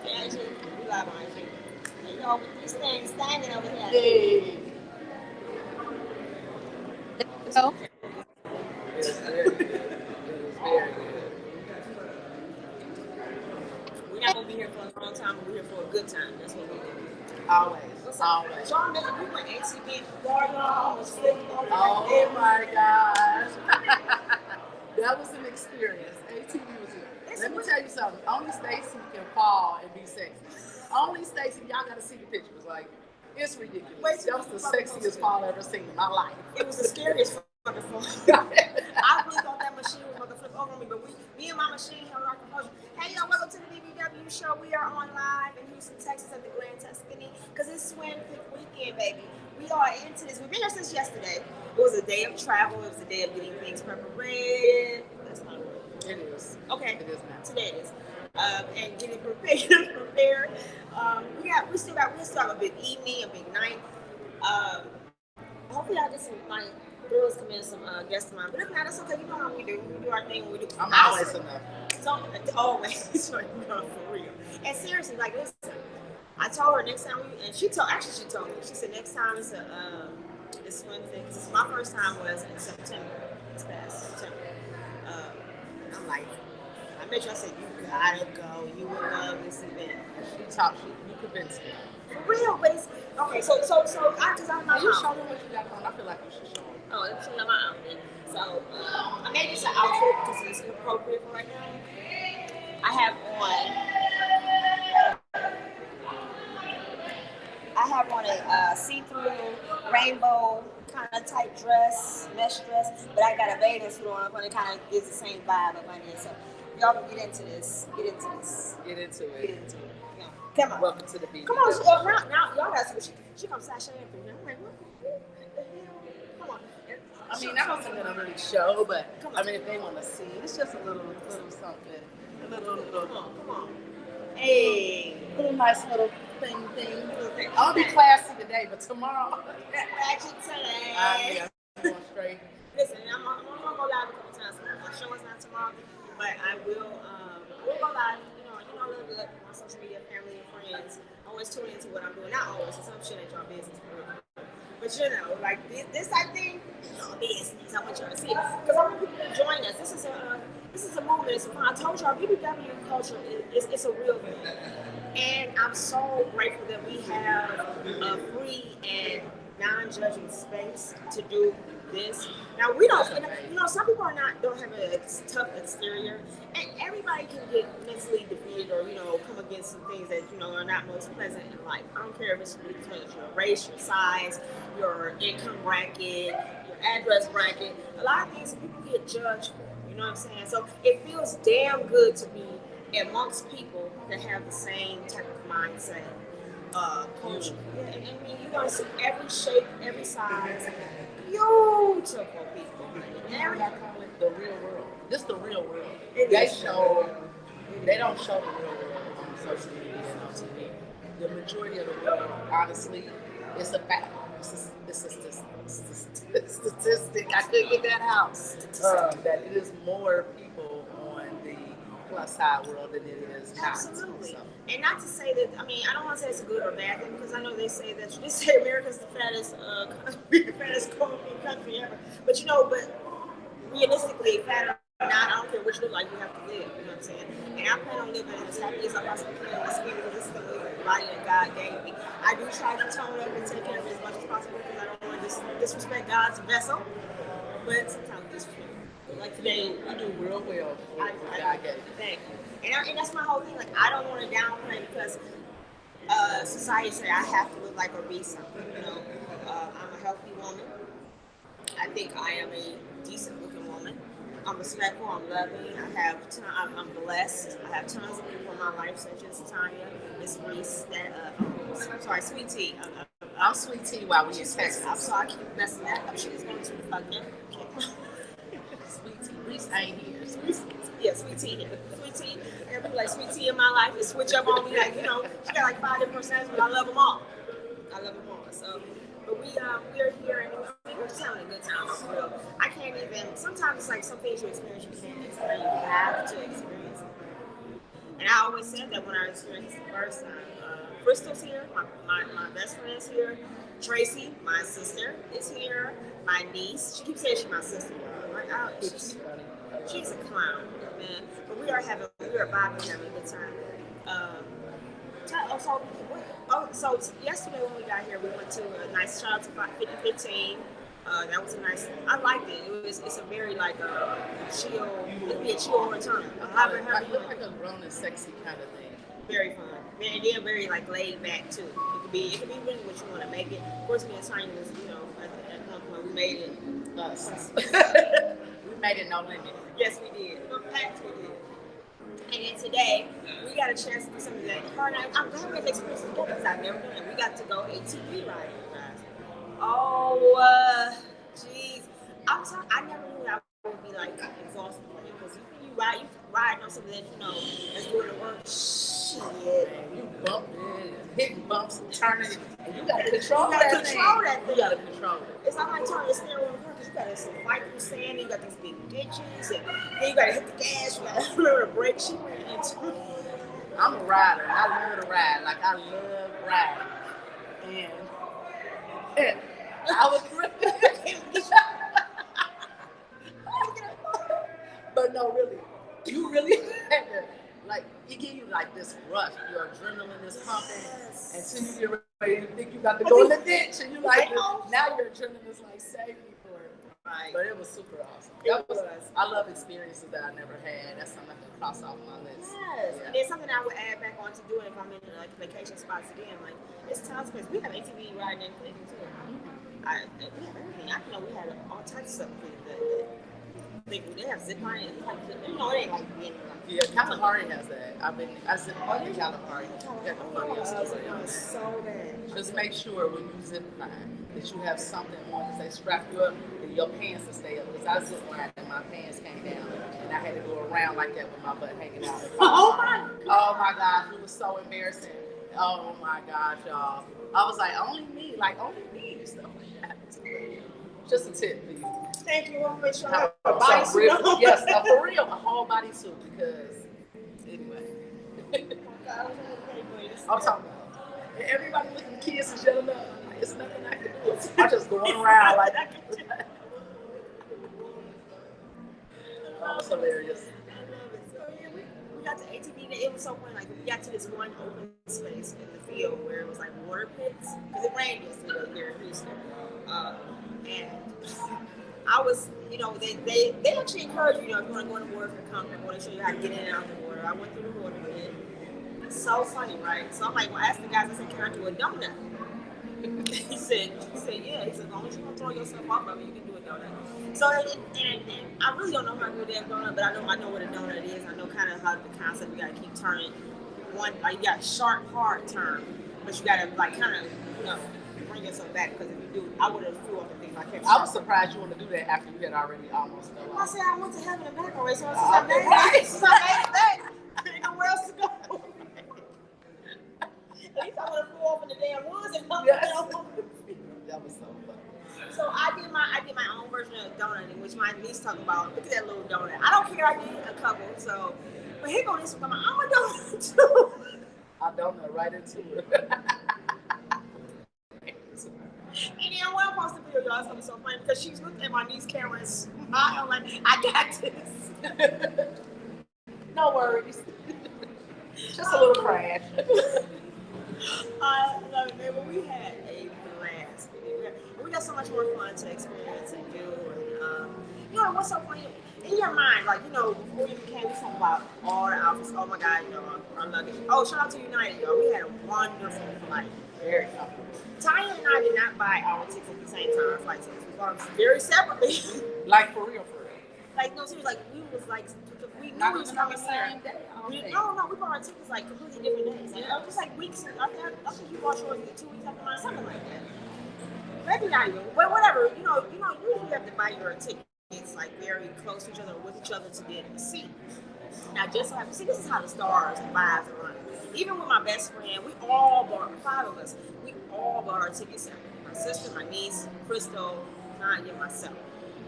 Yeah, actually, we live on IG. And you know, with these things standing over here. Hey. This is So, It is very good. It is very good. we're not gonna be here for a long time, but we're here for a good time. That's what we do. Always. What's up? Always. Sean, man, we went ATV bar, y'all almost flipped over like Oh every. my gosh. That was an experience. ATV was good. Let me tell you something. Only Stacey can fall and be sexy. Only Stacey, y'all gotta see the pictures. Like, it's ridiculous. That was the sexiest fall I've ever seen in my life. It was the scariest fucking fall. I really thought that machine was gonna flip over me, but me and my machine held our composure. Hey, y'all, welcome to the BBW Show. We are on live in Houston, Texas at the Grand Tuscany because it's Swim Pick Weekend, baby. We are into this. We've been here since yesterday. It was a day of travel. It was a day of getting things prepared. That's not a word. It is. Okay. It is now. Today it is. And getting prepared. We still have a big evening, a big night. Hopefully I get some like girls come in, some guests of mine. But if not, it's okay. You know how we do. We do our thing. We do. I'm always enough. So always, for real. And seriously, like listen, I told her next time she told me. She said next time it's it's Wednesday. Cause my first time was in September. This past September. I'm like, I made sure I said you gotta go. You will love this event. You convinced me. For real, but it's okay. So I designed my Can you house. show them what you got on? I feel like you should show them. Oh, it's not my outfit. So I made this an outfit because it's appropriate for right now. I have on a see-through rainbow kind of type dress, mesh dress, but I got a bathing suit on, but it kind of gives the same vibe of my name. So y'all can get into this. Get into it. Yeah. Come on. Welcome to the BBW. Come on, now y'all gotta see what she comes sashaying through here. I'm like, what the hell? Come on. I mean, that wasn't gonna really show, but I mean, if they want to see, it's just a little something, Come on. Hey. little nice little thing. I'll be classy today, but tomorrow. Ratchet today. I'm going straight. Listen, I'm gonna go live a couple times. My show is not tomorrow, but I will go live. You know, let my social media family and friends always tune into what I'm doing. Not always, some shit ain't your business. But you know, like this type thing, business. I want y'all to see it because I want people to join us. This is a movement. It's fun. I told y'all, BBW culture it's a real thing, and I'm so grateful that we have a free and non-judging space to do this. Now we don't, some people don't have a tough exterior, and everybody can get mentally defeated or come against some things that are not most pleasant in life. I don't care if it's because of your race, your size, your income bracket, your address bracket. A lot of things people get judged for. You know what I'm saying? So it feels damn good to be amongst people that have the same type of mindset. Culture. Yeah, and I mean, you're gonna see every shape, every size, beautiful people. I call it the real world. This the real world. They don't show the real world on social media and on TV. The majority of the world, honestly, it's a fact. It's a statistic. I couldn't get that out. That it is more people on the plus side world than it is not. Absolutely. So. And not to say that, I mean, I don't want to say it's a good or bad thing because I know they say America's the fattest country ever. But realistically, fat or not, I don't care what you look like, you have to live. You know what I'm saying? And I plan on living as happy as I possibly can in my skin because this is the body that God gave me. I do try to tone up and take care of it as much as possible because I don't want to disrespect God's vessel. But sometimes disrespect. Like today, you do real well. I get it. Thank you. And that's my whole thing. Like, I don't want to downplay because society say I have to look like or be something. I'm a healthy woman. I think I am a decent looking woman. I'm respectful. I'm loving. I'm blessed. I have tons of people in my life, such as Tanya, Miss REESE. Sweet Tea. I'm Sweet Tea while we in Texas. I'm sorry, I keep messing that up. She was going to again. Sweet Tea. REESE ain't here. Yeah, Sweet Tea here. Sweet Tea. Everybody like Sweet Tea in my life. They switch up on me. Like, she got like 5 different personalities, but I love them all. So, but we are here and we're just having a good time. For real. I can't even. Sometimes it's like some things you experience you can't explain. You have to experience it. And I always said that when I experienced it the first time. Crystal's here, my best friend is here. Tracy, my sister, is here. My niece, she keeps saying she's my sister. Like, she's a clown, man. But we are vibing, having a good time. So yesterday when we got here, we went to a nice shout out to 5015. That was a nice. I liked it. It's a very like chill. It'd be a chill return. Like a grown and sexy kind of thing. Very fun. And they're very like laid back too. It could be really what you want to make it. Of course, me and Tanya was, at one point we made it. Us. We made it no limit. Yes, we did. Facts, we did. And then today, we got a chance to do something that her and I'm glad we got the experience together because I've never done it. We got to go ATV riding, guys. Oh, jeez. I never knew I would be like exhausted from it because you ride on something that that's doing the work. Shit. You bumping, hitting bumps, and turning, and you gotta control that thing. You gotta control it. It's not like turning the steering wheel because you gotta fight through sand, you got these big ditches, and then you gotta hit the gas, you gotta remember the brake. She went into. I'm a rider. I love to ride. Like I love riding, and I was but no, really, you really had to, like, it give you like this rush, your adrenaline is pumping, until you get ready to think you got to go in the ditch, and you like, now your adrenaline is like, save me for it. Right. But it was super awesome. I love experiences that I never had. That's something I can cross off my list. Yes, yeah. And there's something I would add back on to doing if I'm in like vacation spots again. Like it's time space. We have ATV riding in Cleveland too. We have everything. I know we had all types of stuff. They have zip line. It ain't like being like. Yeah, Kalahari has that. I zip line in Kalahari. So bad. Just make sure when you zip line that you have something on because they strap you up and your pants will stay up. Because I zip line and my pants came down and I had to go around like that with my butt hanging out. Oh my gosh, it was so embarrassing. Oh my gosh, y'all. I was like, only me, stuff like that. Just a tip for you. Thank you. We'll make sure I have a bodysuit. Yes, for real, a whole bodysuit because anyway. I'm talking about everybody looking at kids and yelling up. It's nothing I can do. I'm just going around like that. Oh, it's hilarious. We got to ATV. It was so funny. Like we got to this one open space in the field where it was like water pits because it rained yesterday here in Houston, and I was, they actually encourage you, if you want to go in the water, if you're comfortable, they show you how to get in and out the water. I went through the water with it. It's so funny, right? So I'm like, well, ask the guys. I said, can I do a donut? He said, yeah. He said, as long as you don't throw yourself off of it, you can do a donut. So, and I really don't know how to do a damn donut, but I know what a donut is. I know kind of how the concept. You got to keep turning one. Like you got a sharp, hard turn, but you got to like kind of, bring yourself back because if you do, I would have flew off the thing. I was surprised you wanted to do that after you had already almost fell off. I said I went to heaven and back already, so I made it back. Ain't nowhere else to go. At least I would have flew off in the damn woods and come yes. That was so fun. So I did my own version of donuting, which my niece talking about. Look at that little donut. I don't care. I did a couple. So, but here go this one. I'm a donut too. I donut right into it. And then when I post the video, y'all, it's gonna be so funny because she's looking at my niece's camera and smiling like, I got this. No worries. Just a little crash. I love it, man. But we had a blast. We got so much more fun to experience and do. And, what's so funny? In your mind, like, before we came, we talking about all the outfits. Oh my God, our luggage. Oh, shout out to United, y'all. We had a wonderful flight. Very comfortable. Tanya and I did not buy our tickets at the same time, flight tickets. We bought them very separately. Like for real. Like, no, seriously, we knew not we was coming the same day. No, we bought our tickets like completely different days. Like, it was just like weeks. I think you bought yours 2 weeks after mine, something like that. Maybe not even, but whatever. Usually you have to buy your tickets like very close to each other or with each other to get a seat. Now, just so happen, this is how the stars and vibes are running. Even with my best friend, we all bought, 5 of us, we all bought our tickets separately. My sister, my niece, Crystal, Tanya, myself.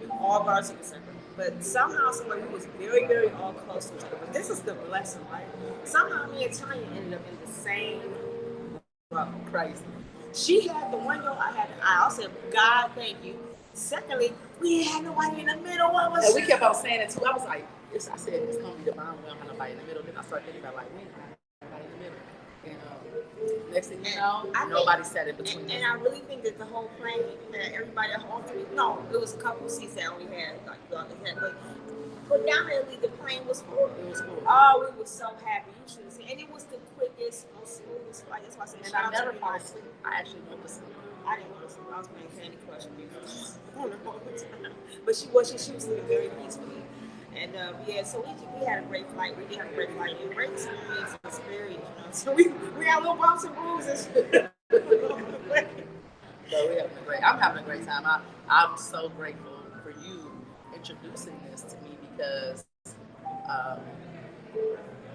We all bought our tickets separately. But somehow, someway, we was very, very all close to each other. But this is the blessing, right? Somehow, me and Tanya ended up in the same row. Crazy. She had the window, I had the aisle. I said, God, thank you. Secondly, we didn't have nobody in the middle. What was And we kept on saying it too. I was like, I said, it's going to be divine. We don't have nobody in the middle. Then I started thinking about, like, we ain't got nobody in the middle. And next thing you know, nobody sat in between. And I really think that the whole plane, that everybody, all three, no, it was a couple of seats that only had, like, but predominantly the plane was full. It was cool. Oh, we were so happy. You should have seen. And it was the quickest, most smoothest flight. That's why I said, and I never fell asleep. I actually went to sleep. I didn't want to sleep. I was playing Candy Crush music on the whole time. But she was sleeping very peacefully. And yeah, so we had a great flight. We did have a great flight. And great experience, you know. So we had little bumps and bruises. So I'm having a great time. I'm so grateful for you introducing this to me because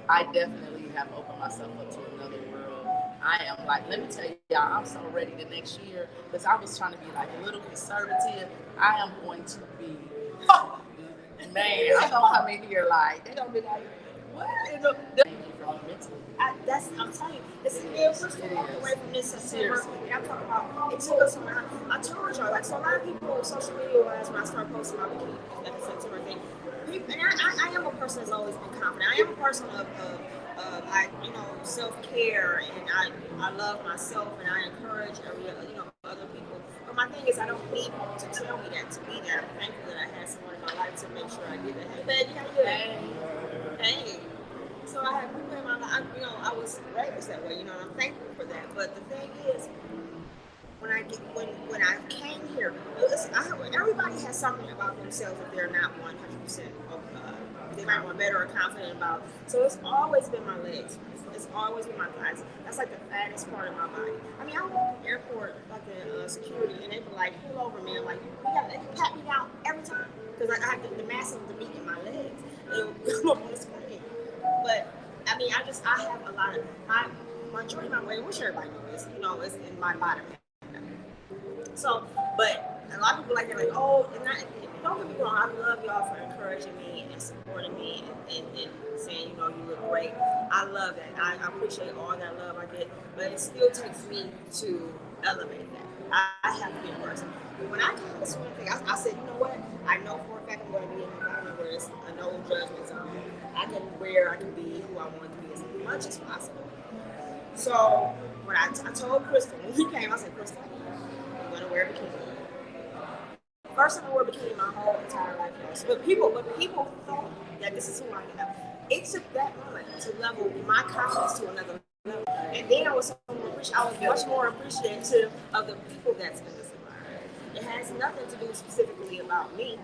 I definitely have opened myself up to another world. I am like, let me tell y'all, I'm so ready the next year because I was trying to be like a little conservative. I am going to be, man, I'm gonna come in here like, they're gonna be like, what? I'm telling you, it's first to walk away from this September. And I'm talking about, it took us around. I told y'all, like, so a lot of people, social media wise, when I started posting my bikini, like the September thing, and I am a person that's always been confident. I am a person of self-care, and I love myself, and I encourage other people. But my thing is, I don't need people to tell me that, to be that. I'm thankful that I had someone in my life to make sure I did that. Hey, baby, how you doing? Hey. So I had people in my life, I was raised that way, and I'm thankful for that. But the thing is, when I came here, everybody has something about themselves that they're not 100% they might want better or confident about. So it's always been my legs. It's always been my thighs. That's like the fattest part of my body. I mean, I walk in the airport, like in security, and they be like, pull over, man. Like, they pat me down every time. Because I have the mass of the meat in my legs. It'll come up on the screen. But, I mean, I have a lot of, my majority of my weight, which everybody knows, is in my bottom half. So, but a lot of people they're like, oh, and don't get me wrong, I love y'all for encouraging me and supporting me and saying, you look great. I love that. I appreciate all that love I get, but it still takes me to elevate that. I have to be a person. When I came to this thing, I said, you know what? I know for a fact I'm going to be in an environment where it's a no judgment zone. I can be who I want to be as much as possible. So when I told Crystal, when he came, I said, Crystal, I'm going to wear a bikini. First time I wore a bikini my whole entire life. But people thought that this is who I am. It took that moment to level my confidence to another level. And then I was much more appreciative of the people that's in this environment. It has nothing to do specifically about me.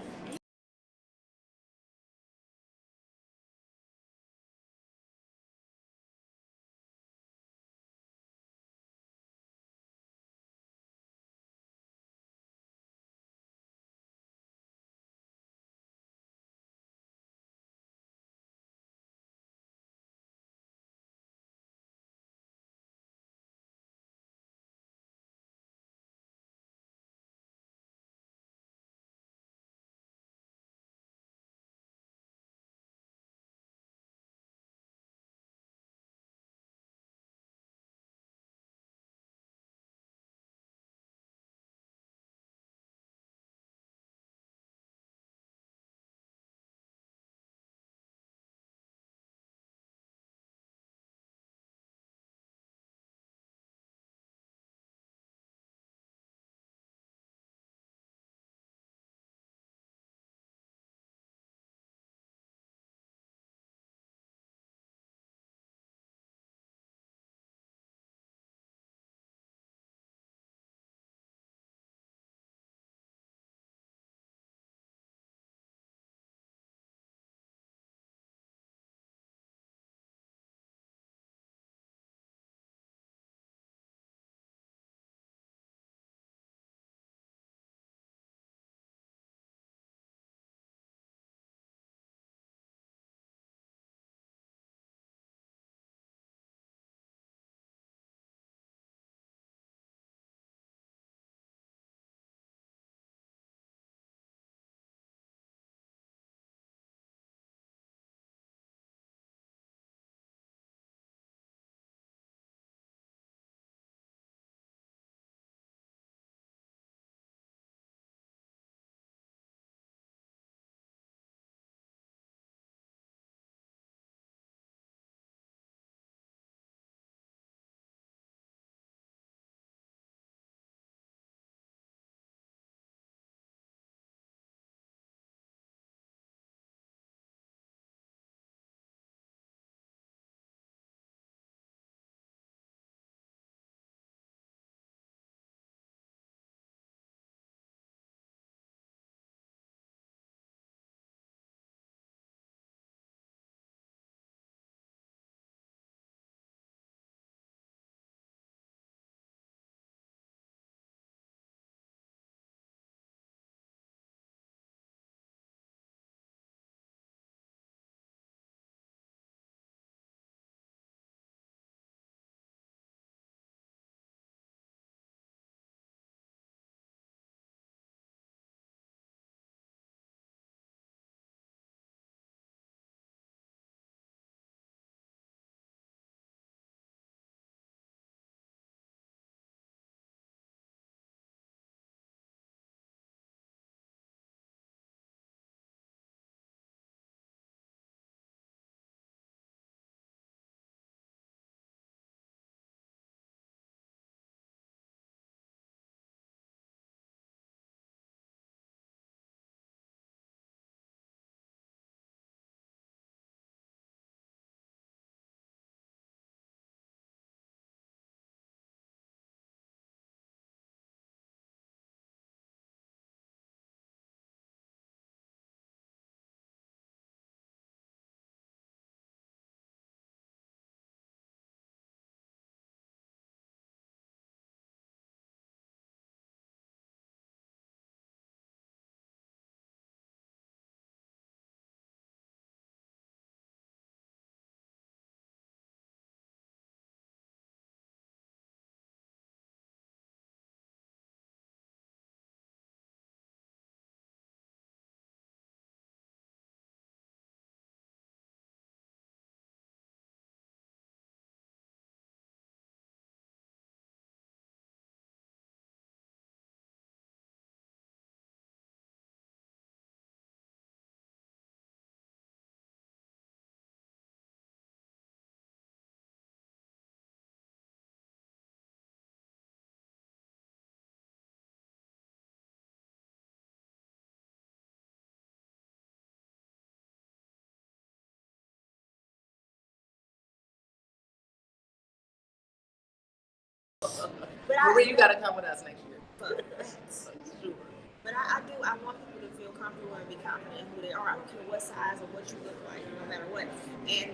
Marie, you got to come with us next year. Sure. But I want people to feel comfortable and be confident in who they are. I don't care what size or what you look like, no matter what. And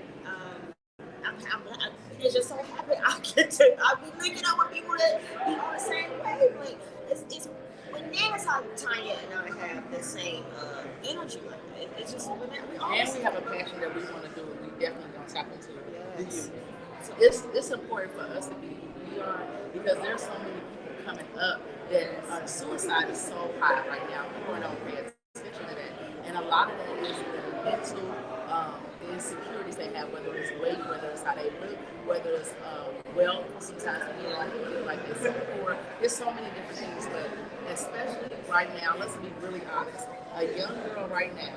it's just so happy I'll be linking up with people that be on the same wavelength. It's bananas how Tanya and I have the same energy like that. It's just bananas. And we have a passion that we want to do, and we definitely don't tap into yes. So it's important for us to be who we are, because there's so many people coming up that suicide is so high right now. People don't pay attention to that, and a lot of that is the mental insecurities they have, whether it's weight, whether it's how they look, whether it's wealth. Sometimes people feel like they're so poor. There's so many different things, but especially right now, let's be really honest. A young girl right now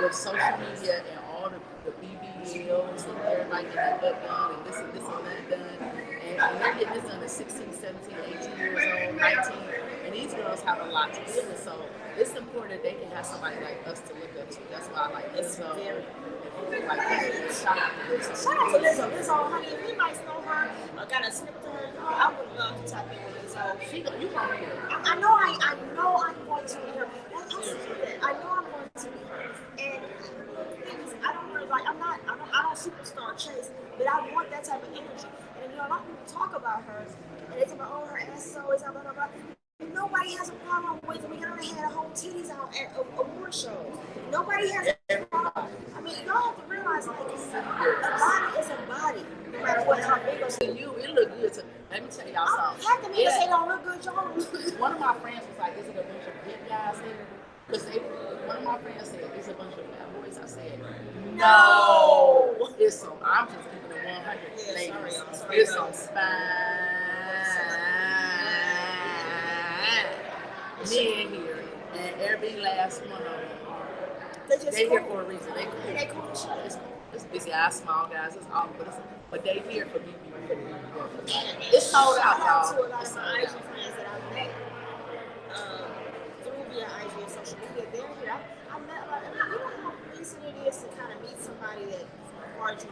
with social media and all the BBLs and everybody getting their butt done and this and that done, and they're getting this done at 16, 17, 18 years old, 19, and these girls have a lot to deal with. So it's important that they can have somebody like us to look up to. That's why I like this. So shout out to Lizzo. Shout out to Lizzo. Lizzo, honey, if anybody know her or got a snip to her, I would love to tap in with Lizzo. You gonna meet her. I know I'm going to meet her. I know I'm going to meet her. And the thing is, I don't really like. I don't superstar chase, but I want that type of energy. And a lot of people talk about her, and they talk about, oh, her ass is always out, blah blah blah. Nobody has a problem with it. Rihanna had a whole titties out at award show. Nobody has a problem. I mean, y'all have to realize, like, a body is a body, no matter what, how big or small. It look good. Let me tell y'all something. Half the niggas say don't look good, y'all. One of my friends was like, is it a bunch of hip guys here? Because one of my friends said, it's a bunch of bad boys. I said, no. It's so, I'm just keeping it 100. Yeah, ladies. Sorry, it's some fine men here, and every last one of them they here for a reason. They cool shit. It's big guys, small guys, it's all, but they here for BBW. It's sold out, y'all. To a lot of my IG friends that I've met through via IG and social media, they're here. I met a lot of them. You know how recent it is to kind of meet somebody that's hard to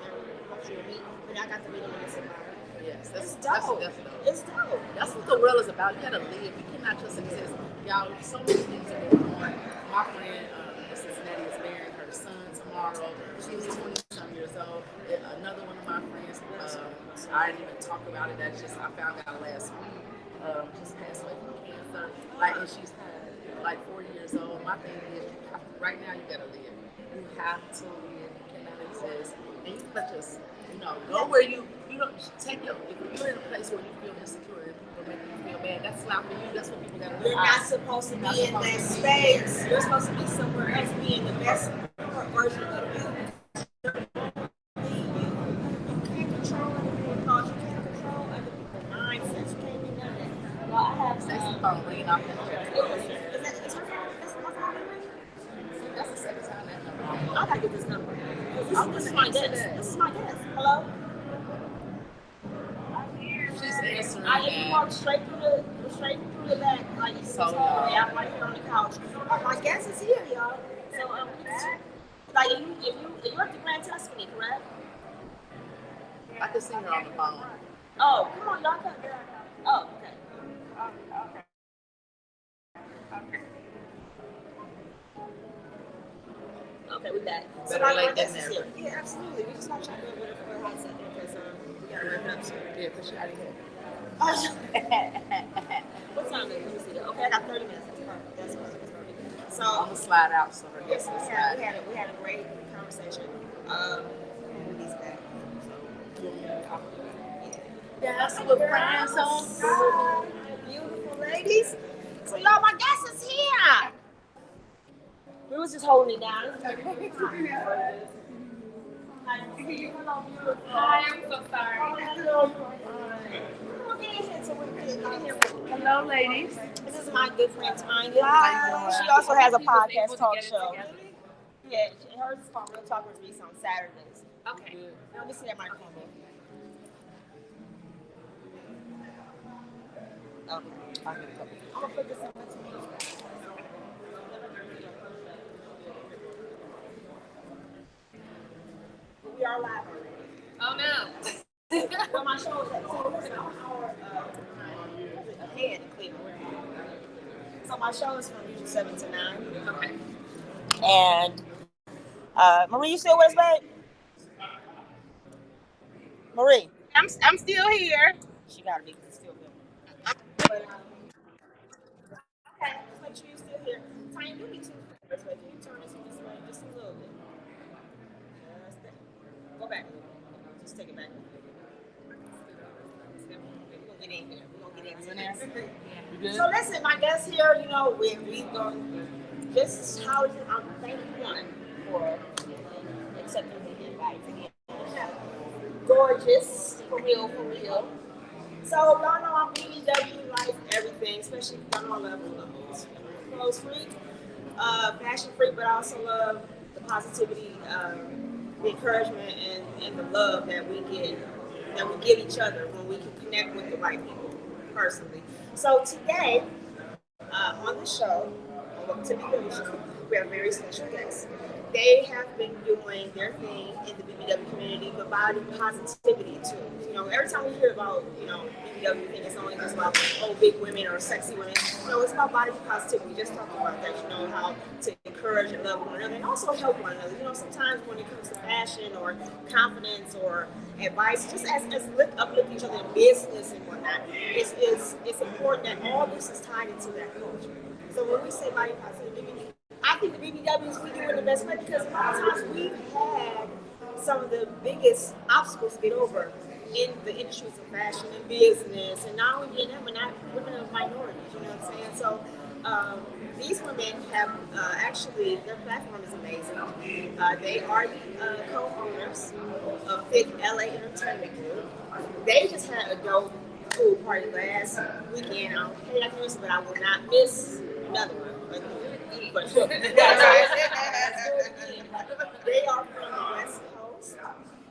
want you to meet, but I got to meet them in this environment. Yes, it's dope. It's dope. That's what the world is about. You gotta live. You cannot just exist. Y'all, so many things are going on. My friend in Cincinnati is marrying her son tomorrow. She's 20-some years old. Another one of my friends, I didn't even talk about it. That's just, I found out last week. Just passed away from cancer. And she's like 40 years old. My thing is, right now you gotta live. You have to live. You cannot exist. And you can't just, go where you don't take your, if you're in a place where you feel insecure and people make you feel bad, that's not for you. That's what people gotta do. You're not supposed to be in that space. You're supposed to be somewhere else, being the best version of you. You can't control other people's thoughts. You can't control other people's mindsets. You can't do none of that. Well, I have Stacey's phone ringing off the chair. Is her phone? That's my phone ringing? That's the second time that number. I gotta get this number. This is my desk. This is my desk. Hello? She's answering. I walk straight through the back, like it's so I'm right here on the couch. My guest is here, y'all. So like you're at the Grand Tuscany, correct? I can see her on the phone. Oh, come on, y'all come. Oh, okay. Okay, we back. So Better late my than guest is never. here. Yeah, absolutely. We just got shot with a hot second because we gotta wrap it up soon. Yeah, because she already had. What time is it? Let me see. Okay, I got 30 minutes. That's perfect. So I'm gonna slide out so her guest will slide. We had a great conversation. He's back. So that's what friends on. Beautiful ladies. So y'all, my guest is here. We was just holding it down. Hi, I'm so sorry. Hello, ladies. This is my good friend Tanya. She also has a podcast talk show. Yeah, hers is called Real Talk with REESE on Saturdays. Okay. Let me see that microphone. Okay. I'm gonna put this in my tomatoes. We are live already. Oh no. Well, my show is at 2 hours. my show is from usually 7 to 9. Okay. And Marie, you still with us, babe? Marie. I'm still here. She gotta be still good. But, okay, just make sure you're still here. Tanya, do me two favors, but can you turn this way just a little bit? Go back a little. Just take it back. We're gonna get in here. We're gonna get in there. So listen, my guests here, you know, we go just how I'm thanking one for accepting the invite again. Gorgeous, for real, for real. So y'all know I'm BBW life, everything, especially y'all know I love clothes freak, fashion freak, but I also love the positivity, the encouragement, and the love that we give each other when we can connect with the right people personally. So today, on the show, welcome to BBW Show, we have very special guests. They have been doing their thing in the BBW community, but body positivity too. You know, every time we hear about, you know, BBW thing, it's only just about big women or sexy women. You know, it's about body positivity. We just talked about that. You know, how to encourage and love one another, and also help one another. You know, sometimes when it comes to fashion or confidence or advice, just as uplift each other in business and whatnot, it's important that all this is tied into that culture. So when we say body positivity, I think the BBWs, we do it the best way because a lot of times we've had some of the biggest obstacles to get over in the industries of fashion and business, and not only being them, but not women of minorities, you know what I'm saying? So these women have actually, their platform is amazing. They are the co-owners of Thick LA Entertainment Group. They just had a dope pool party last weekend. I don't pay that much, but I will not miss another one. But they are from the West Coast.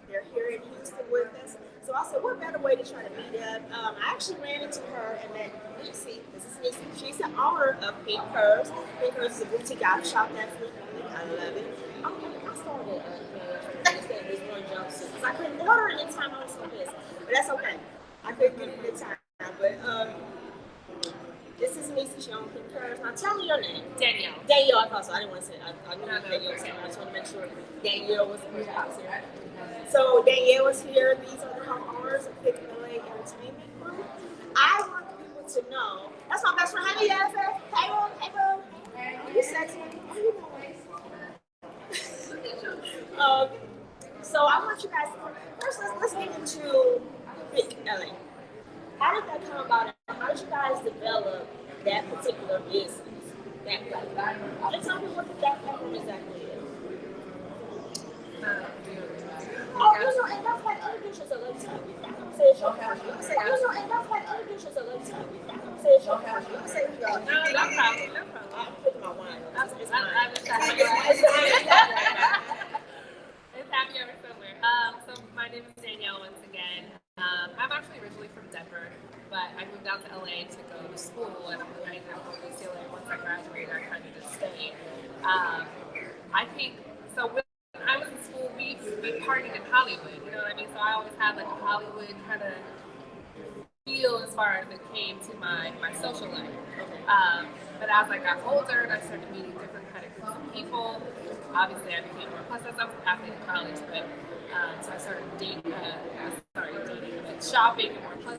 They're here in Houston with us. So I said, what better way to try to meet up? I actually ran into her and met Lucy. This is Lucy. She's the owner of Pink Curves. Pink Curves is a boutique I've shopped at frequently. I love it. I started this one jumpsuit because I couldn't order it in time. I was so pissed. But that's okay. I couldn't get it in time. But this is Lucy. She owns Pink Curves. Now tell me your name. Danielle. Danielle, I thought so. I didn't want to say it. I knew Danielle was here. I just want to make sure Danielle was here. So Danielle is here. These are the homeowners of Thick LA Entertainment Group. I want people to know. That's my best friend. Hey, yes, hey, boo. Hey, boo. Are you sexy? What are you doing? So I want you guys to first let's get into Thick LA. How did that come about? How did you guys develop that particular business? That platform? Tell me what that platform exactly is. And that's like other dishes are like tell me that conversation. And that's like other dishes are like tell me that conversation. No problem. I'm putting my wine. It's happy hour somewhere. So my name is Danielle once again. I'm actually originally from Denver, but I moved out to LA to go to school, and I ended up going to UCLA. Once I graduated, I kind of just stayed. I think so. When I was in school, we partied in Hollywood. You know what I mean? So I always had like a Hollywood kind of feel as far as it came to my social life. But as I got older and I started meeting different kind of groups of people, obviously I became more plus I was an athlete in college, but so I started shopping in more plus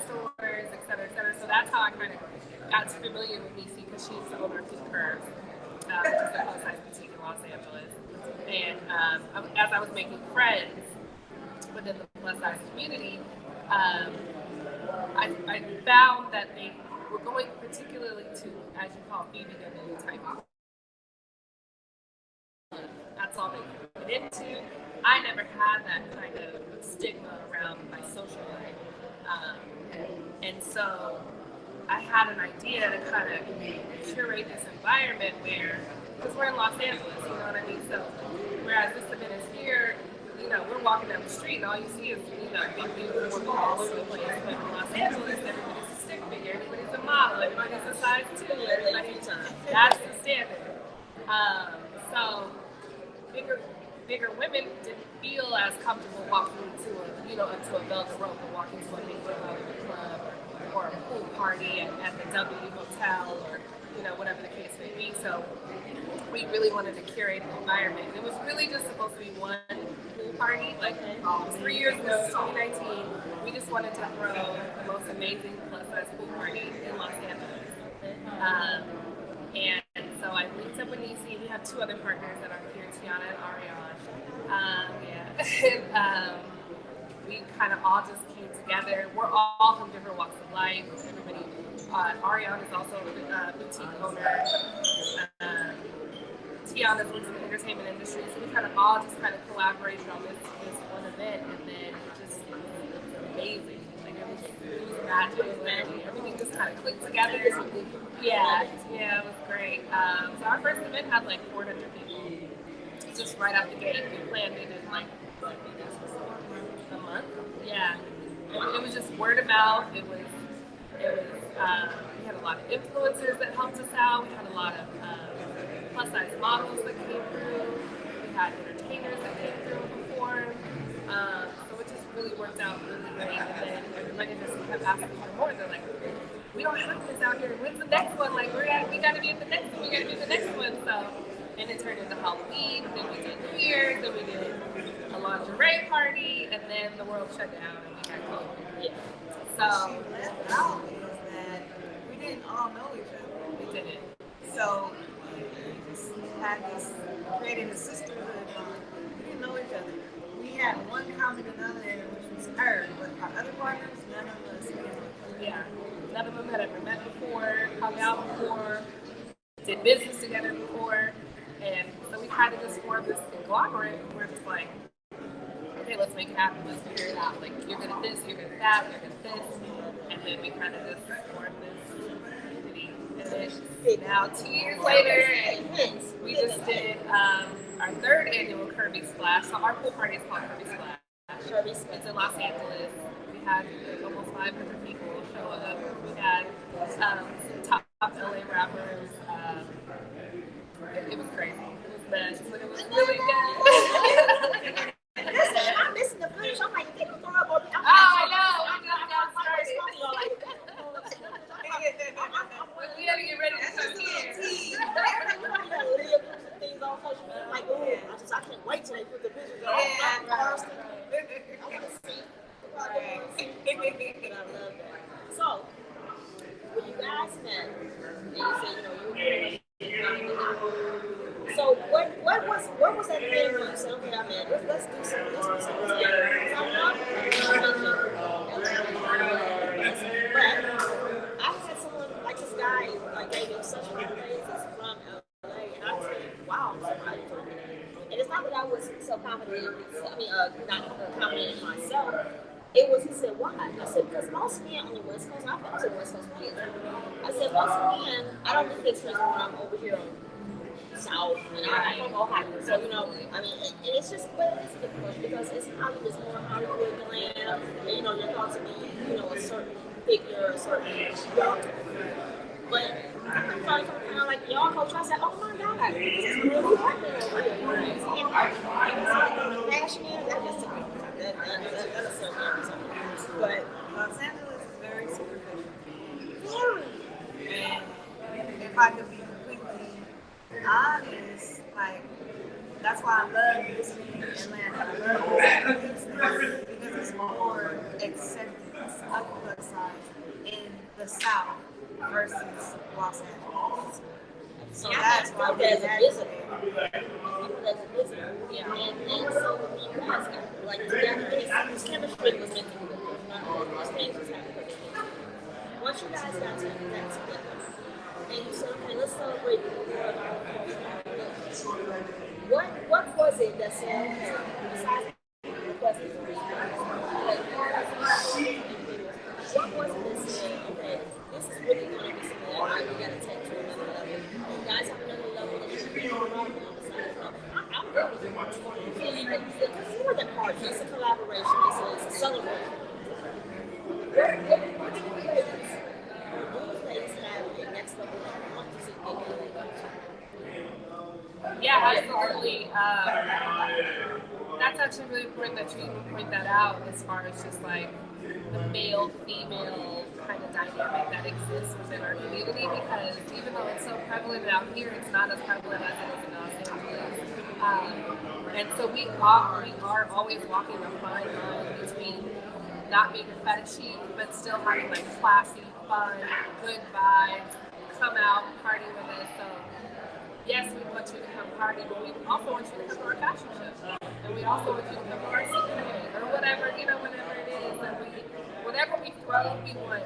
stores, et cetera, et cetera. So that's how I kind of got familiar with Niecy because she's the owner of Pink Curves, which is a plus size boutique in Los Angeles. And as I was making friends within the plus size community, I found that they were going particularly to, as you call, BBW type. That's all they get into. I never had that kind of stigma around my social life. And so I had an idea to kind of curate this environment where, because we're in Los Angeles, you know what I mean? So whereas this event is here, you know, we're walking down the street and all you see is, you know, big beautiful women all over the place. But in Los Angeles, everybody's a stick figure, everybody's a model, everybody's a size 2, that's the standard. So bigger women didn't feel as comfortable walking into a velvet rope or walking to a neighborhood club or a pool party at the W Hotel or whatever the case may be. So we really wanted to curate the environment. It was really just supposed to be one pool party. Like 3 years ago, 2019, we just wanted to throw the most amazing plus-size pool party in Los Angeles. And so I linked up with Nisi. We have 2 other partners that are here, Tiana and Ariane. We kind of all just came together. We're all from different walks of life. Everybody. Ariane is also a boutique owner. Tiana works in the entertainment industry, so we kind of all just kind of collaborated on this one event, and then it was amazing. Like it was magic. Everything just kind of clicked together. Yeah, it was great. So our first event had like 400 people, just right out the gate. We planned it in like a month. Yeah, it was just word of mouth. It was. We had a lot of influencers that helped us out. We had a lot of plus-size models that came through. We had entertainers that came through and performed. So it just really worked out really great. And then everybody just kept asking for more. They're like, we don't have this out here. When's the next one? Like, we got to be at the next one. We got to be at the next one. So, and it turned into Halloween. Then we did New Year's. Then we did a lingerie party. And then the world shut down and we had COVID. Yeah. So left out is that we didn't all know each other. We didn't. So we just had this created a sisterhood. We didn't know each other. We had one common denominator, which was her, but our other partners, none of us knew. Yeah, none of them had ever met before, hung out before, did business together before, and so we kind of just formed this conglomerate. We're just like, okay, let's make it happen. Let's figure it out. Like, you're good at this, you're good at that, you're good at this. And then we kind of just formed this community. And then now, 2 years later, we just did our 3rd annual Kirby Splash. So our pool party is called Kirby Splash. It's in Los Angeles. We had almost 500 people show up. We had some top LA rappers. It was crazy. It was best, but it was really good. Listen, I'm missing the footage. I'm like, people throw up on me. I know. We just got started. We had to get ready to come here. Things on social media. Like, oh, I can't wait till they put the pictures on. I want to see. But I love that. So, when you guys met, and you said, you were so what was that thing when you said, okay, I'm in, let's do something, let's do something together. So I'm not but I had someone like this guy, like gave me such a good basis from LA, and I was like, wow, somebody told me that. And it's not that I was so confident, not confident in myself. It was, he said, why? I said, because most men on the West Coast, I've been to West Coast plenty of times. I said, most men, I don't get the experience when I'm over here on South, and I'm from Ohio. So, and it's just, but it is a good question because it's Hollywood, it's more Hollywood glam, and, you're thought to be, a certain figure, a certain look. But I'm trying to come around like y'all coach, I said, oh my God, this is really happening over here. It's passionate, that just took me. That's so interesting. But Los Angeles is very superficial. Very. And if I could be completely honest, like, that's why I love visiting Atlanta. I love visiting because it's more acceptance of plus size in the South versus Los Angeles. So that's why we had yeah. And so you guys got like together, this chemistry was meant to be good. These things was happening. Once you guys got together, and you said, okay, let's celebrate the world. What was it that said, okay, besides the question, what was it that said, okay, this is really going to be something that we got to take to another level? You guys have another level that you can go around on the side. I'm good with it. It's more than art, it's a collaboration, it's a celebration. What do you ladies have the next level that you want to see Yeah, absolutely. That's actually really important that you even point that out as far as just like the male-female kind of dynamic that exists within our community, because even though it's so prevalent out here, it's not as prevalent as it is in Los Angeles. And so we are always walking a fine line between not being fetishy, but still having like classy, fun, good vibes, come out, party with us. So yes, we want you to come party, but we also want you to come to our fashion show. And we also want you to come to our secret or whatever, whatever it is that whatever we throw, we want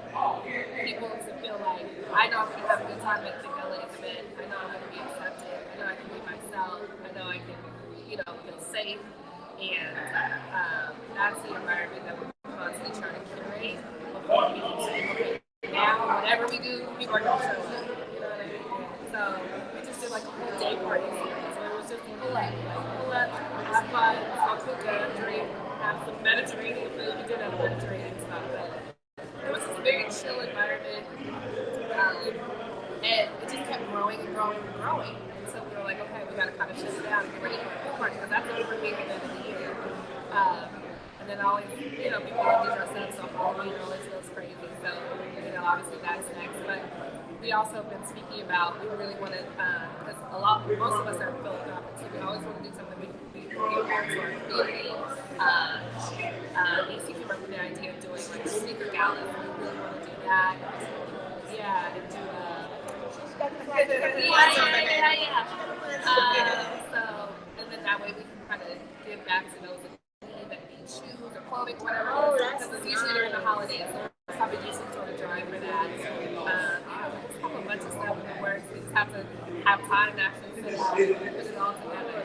people to feel like, I know I'm going to have a good time at the LA event. I know I'm going to be accepted. I know I can be myself. I know I can, feel safe. And that's the environment that we're constantly trying to curate before we can say, okay, now whatever we do, people are going to show up. You know what I mean? So we just did like a whole day party series. So it was just pull up, have fun, smoke hookah, drink, have some Mediterranean food. We did have Mediterranean stuff, but it was just a very chill environment. And it just kept growing and growing and growing. And so we were like, okay, we got to kind of shut it down and get ready for a pool party, because that's the big event of the year. And then always, people love to dress up, so Halloween always goes crazy. So, obviously that's next. But we also have been speaking about, we really want to, because most of us are Philadelphia, so we always want to do something we give back to our community. Stacey came up with the idea of doing like sneaker galas. We really want to do that. Yeah, and do so, and then that way we can kind of give back to those that need shoes or clothing, whatever. Because it's usually during the holidays, so we'll probably do some sort of drive for that. So, just have a bunch of stuff in the works. We just have to have time to actually sit down and put it all together.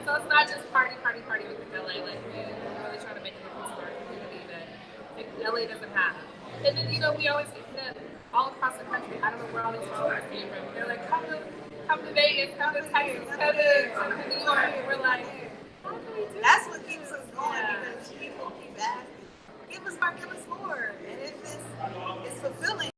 So it's not just party with the LA. Like, we're really trying to make a difference in our community that LA doesn't have. And then, we always get hit all across the country. I don't know where all these followers came from. They're like, come to Vegas, come to Texas, come to New York. And we're like, how can we do that's what keeps us going, because people keep asking, give us more. And it's fulfilling.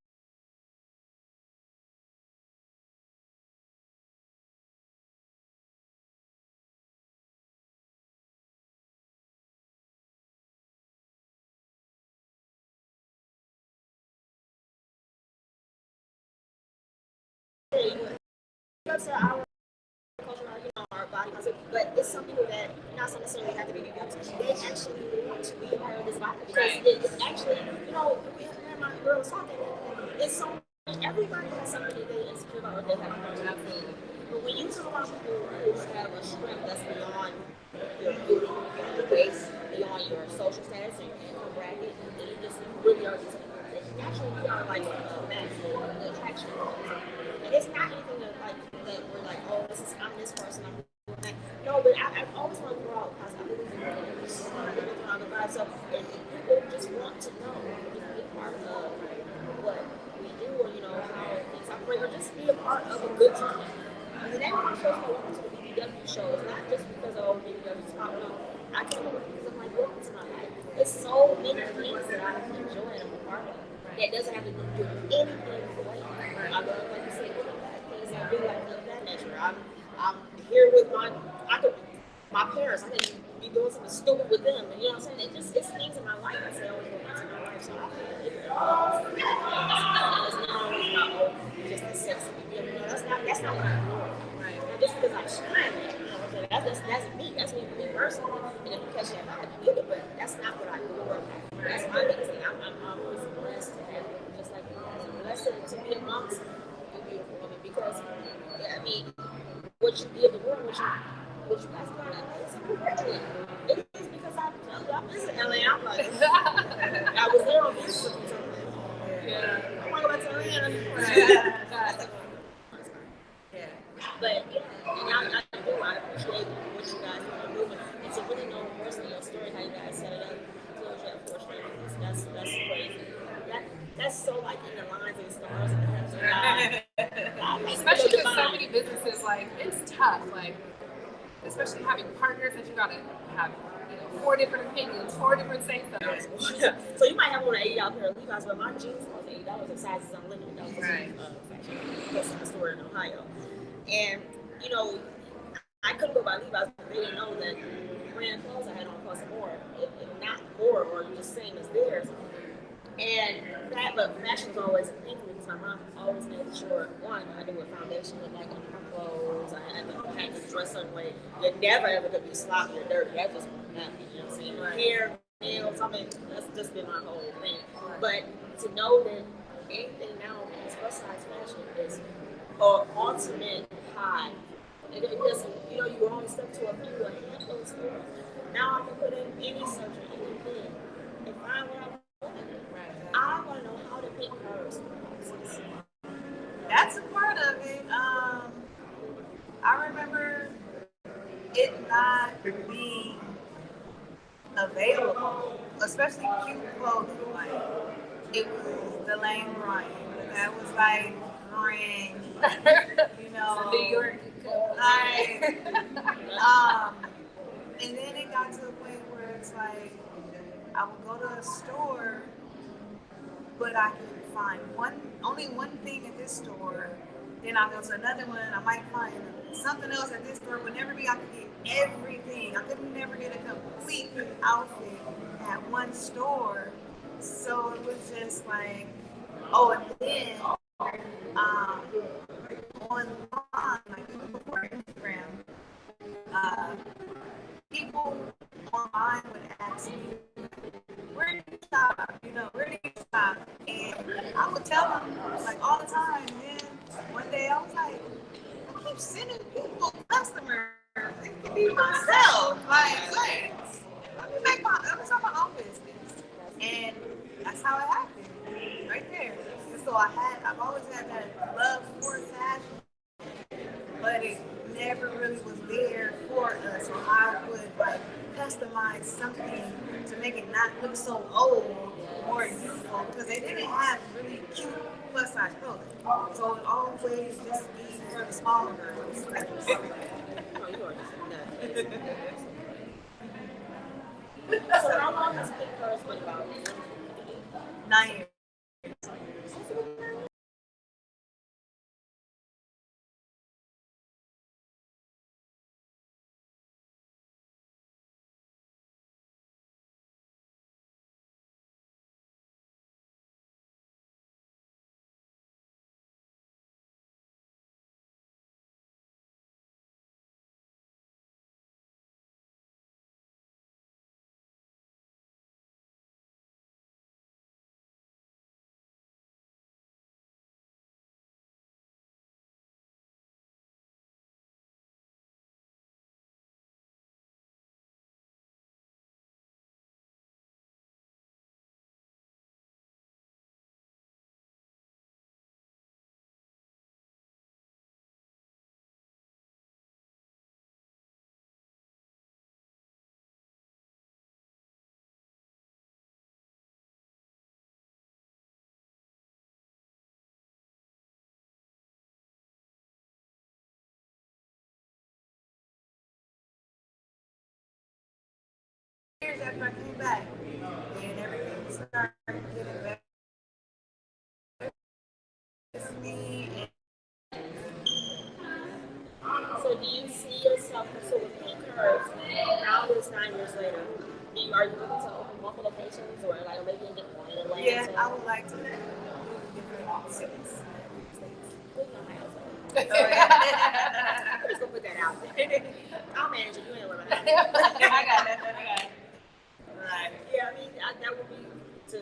Our body concept, but it's something that not so necessarily have to be BBW. They actually want to be part of this body, because it's actually, my girl was talking, it's so, everybody has something that they're insecure about or they have a absolutely. But when you talk about people who have a strength that's beyond your beauty, beyond your race, beyond your social status and income bracket, and you just really are just naturally are like a match for the attraction. And it's not anything that we're like, oh, I'm this person, I'm doing that. No, but I always want to throw out, because I believe in the vibe. So if people just want to know, be part of what we do, or how things operate, or just be a part of a good time. And that's why I'm so welcome to the BBW show. It's not just because BBW is popping up. I came over because I'm like, welcome to my life. It's so many things that I enjoy and I'm a part of. That doesn't have to do anything with weight. I love, like you said, things I do like that nature. I'm here with my parents. I can be doing something stupid with them. And you know what I'm saying? It's things in my life. I say always go into my life. So I feel it's not always about just the sex of the that's not what I'm doing. Right. Now, just because I'm shining, that's me. That's me personally. And if you catch that, I can do it. But that's not what I do. That's my biggest thing. I'm always blessed to have it, just like you guys. I'm blessed to be amongst you beautiful women, because what you give the world, what you guys got, it's important. It is, because I visit LA. I'm like, I was there on this something. Yeah, I want to go back to Atlanta. Yeah, but and I appreciate what you guys are moving, and to really know personally your story, how you guys set it up. That's crazy. That's so like in the lines and stars and the heavens of God. Especially with so many businesses, like it's tough. Like, especially having partners that you gotta have, 4 different opinions, 4 different say-somethings. Yeah. So you might have on an $80 pair of Levi's, but my jeans cost $80 and sizes unlimited. That was right. That's a store in Ohio, and I couldn't go by Levi's because they didn't know that brand clothes I had on cost more, if not more, or the same as theirs. And that, but fashion was always a thing for me because my mom always made sure, one, I knew what foundation looked like on my clothes. I had to dress a certain way. You never ever could be sloppy or dirty. That just wasn't happening. You know what I'm saying? Right. Hair, nails, I mean, that's just been my whole thing. But to know that anything now is plus size fashion is an ultimate high. It doesn't, you know, you were only stuck to a few, a handful of stores. Now I can put in any search or anything and find what I want. I want to know how to pick curves. That's a part of it. I remember it not being available, especially cute clothing. Like it was the Lane Bryant. That was like brand, you know. New York. Like, and then it got to the point where it's like I would go to a store, but I could find only one thing at this store. Then I'll go to another one. I might find something else at this store. But never be I could get everything. I could never get a complete outfit at one store. So it was just like, oh, and then online, like even before Instagram, people online would ask me, where do you shop? You know, where do you shop? And I would tell them like all the time. And then one day I was like, I keep sending people customers. It can be myself. Like, wait, let me start my own business. And that's how it happened. Right there. And so I've always had that love for fashion, but it never really was there for us. So I would like customize something to make it not look so old or youthful because they didn't have really cute plus size clothing. So it always just be for the smaller girls. So how long has Pink Curves been about? 9 years. Years after I came back, and everything started getting better with me. So do you see yourself, so with Pink Curves, now it's 9 years later, are you looking to open multiple locations or like maybe in different in Atlanta? Yeah, I would like to move to different cities. I'm just gonna put that out there. I'll manage it. You ain't worried about it. I got it. Right. Yeah, I mean, that would be to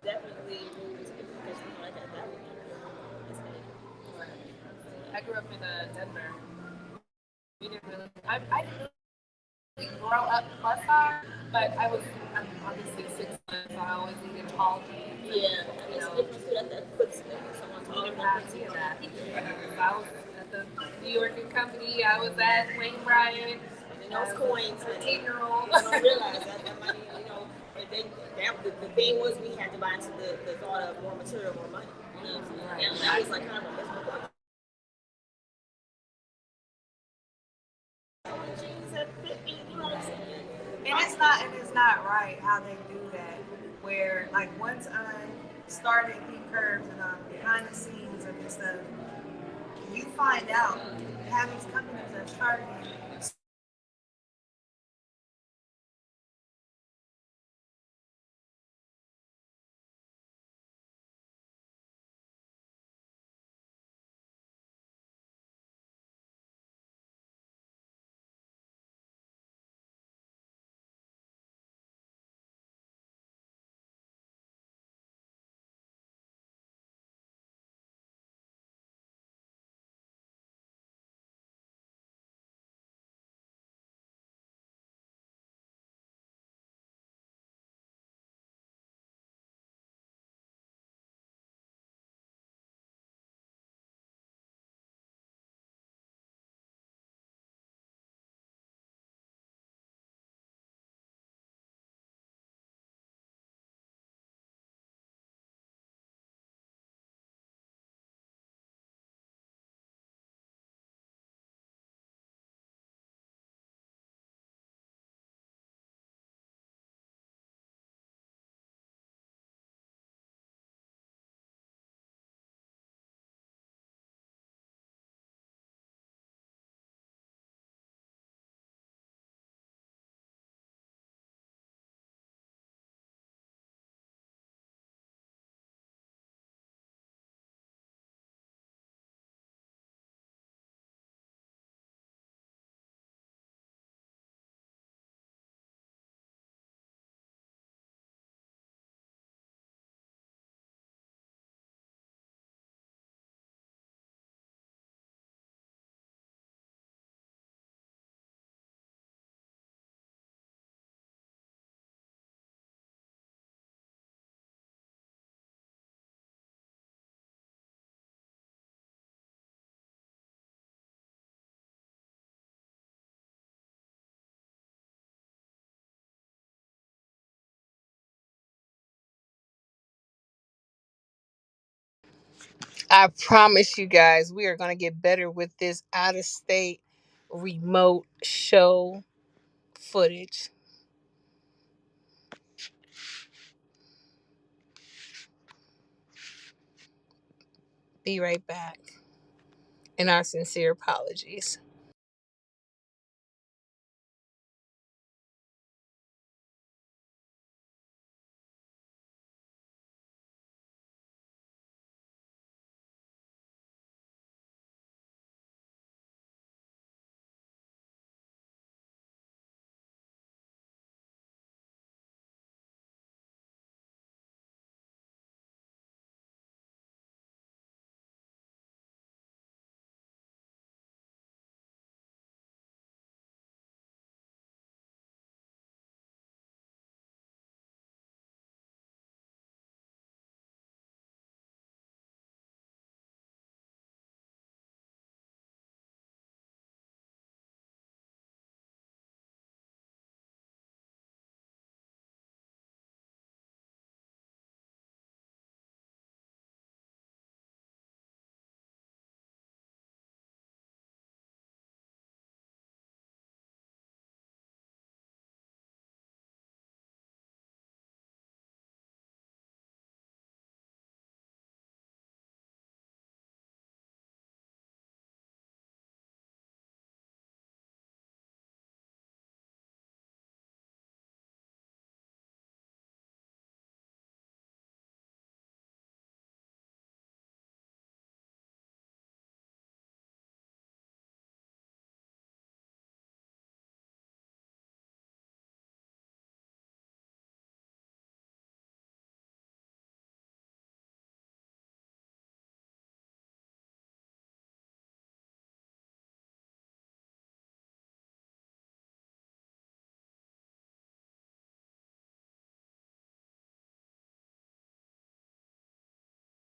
definitely move to different locations like that. That would be I grew up in Denver. We didn't really. I didn't really grow up plus size, but I'm obviously 6 months. So I always needed tall jeans. yeah. I mean, it's a difference too. That puts someone You taller didn't than have any of that. I was at the New York Company. I was at Lane Bryant. And those coins, 13-year-old. I don't realize that money, you know, the thing was we had to buy into the thought of more material, more money. You know what I'm saying? And that was like kind of a mystical. Jeans at 50, you know what I'm saying? And it's not right how they do that. Where like once I started Pink Curves and behind the scenes of this stuff, you find out how these companies are charging I promise you guys, we are going to get better with this out of state remote show footage. Be right back. And our sincere apologies.